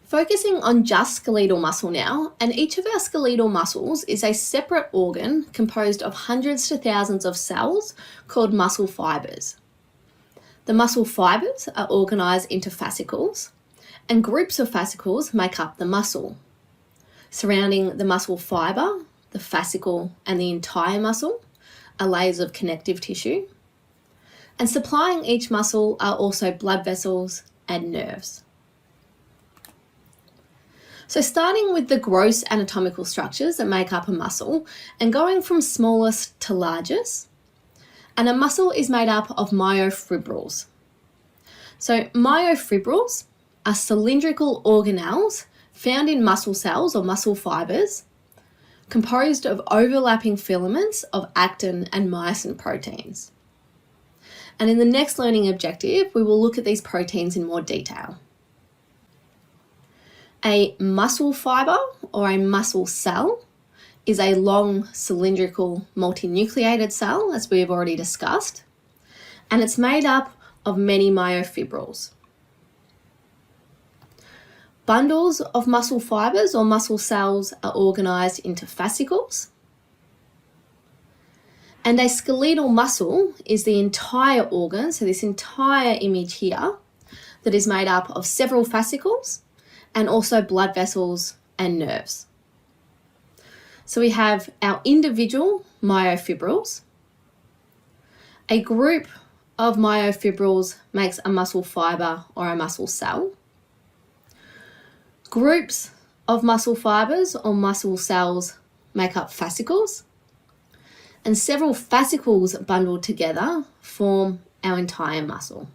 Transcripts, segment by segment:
Focusing on just skeletal muscle now, and each of our skeletal muscles is a separate organ composed of hundreds to thousands of cells called muscle fibres. The muscle fibres are organised into fascicles, and groups of fascicles make up the muscle. Surrounding the muscle fibre, the fascicle, and the entire muscle are layers of connective tissue, and supplying each muscle are also blood vessels and nerves. So starting with the gross anatomical structures that make up a muscle and going from smallest to largest, and a muscle is made up of myofibrils. So myofibrils are cylindrical organelles found in muscle cells or muscle fibres, composed of overlapping filaments of actin and myosin proteins. And in the next learning objective, we will look at these proteins in more detail. A muscle fibre or a muscle cell is a long cylindrical multinucleated cell, as we have already discussed, and it's made up of many myofibrils. Bundles of muscle fibres or muscle cells are organised into fascicles, and a skeletal muscle is the entire organ, so this entire image here, that is made up of several fascicles and also blood vessels and nerves. So we have our individual myofibrils. A group of myofibrils makes a muscle fibre or a muscle cell. Groups of muscle fibres or muscle cells make up fascicles, and several fascicles bundled together form our entire muscle.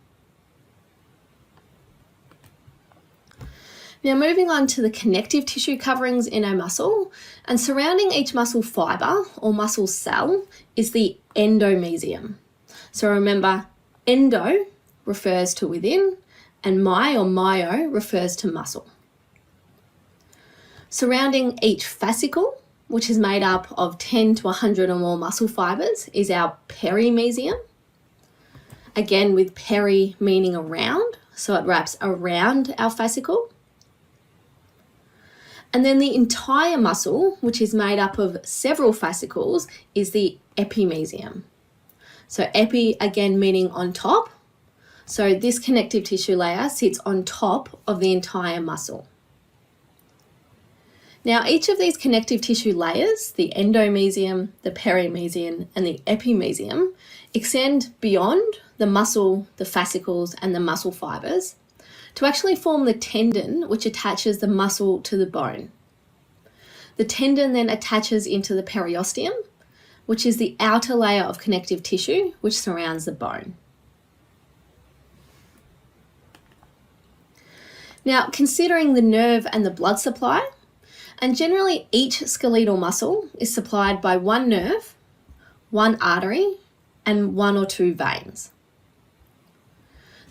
Now moving on to the connective tissue coverings in a muscle, and surrounding each muscle fibre or muscle cell is the endomysium. So remember, endo refers to within and myo refers to muscle. Surrounding each fascicle, which is made up of 10 to 100 or more muscle fibres, is our perimysium. Again, with peri meaning around, so it wraps around our fascicle. And then the entire muscle, which is made up of several fascicles, is the epimysium. So epi, again, meaning on top. So this connective tissue layer sits on top of the entire muscle. Now, each of these connective tissue layers, the endomysium, the perimysium, and the epimysium, extend beyond the muscle, the fascicles, and the muscle fibres to actually form the tendon, which attaches the muscle to the bone. The tendon then attaches into the periosteum, which is the outer layer of connective tissue which surrounds the bone. Now, considering the nerve and the blood supply, and generally each skeletal muscle is supplied by one nerve, one artery, and one or two veins.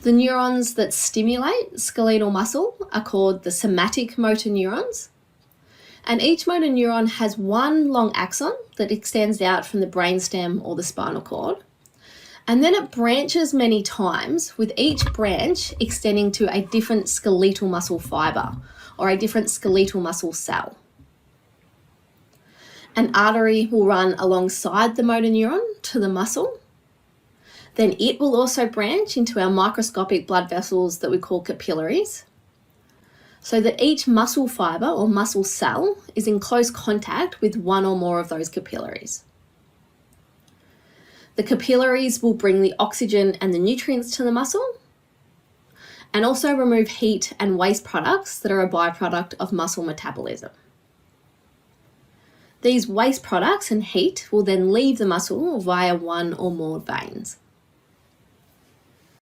The neurons that stimulate skeletal muscle are called the somatic motor neurons, and each motor neuron has one long axon that extends out from the brainstem or the spinal cord, and then it branches many times, with each branch extending to a different skeletal muscle fibre or a different skeletal muscle cell. An artery will run alongside the motor neuron to the muscle. Then it will also branch into our microscopic blood vessels that we call capillaries, so that each muscle fibre or muscle cell is in close contact with one or more of those capillaries. The capillaries will bring the oxygen and the nutrients to the muscle, and also remove heat and waste products that are a byproduct of muscle metabolism. These waste products and heat will then leave the muscle via one or more veins.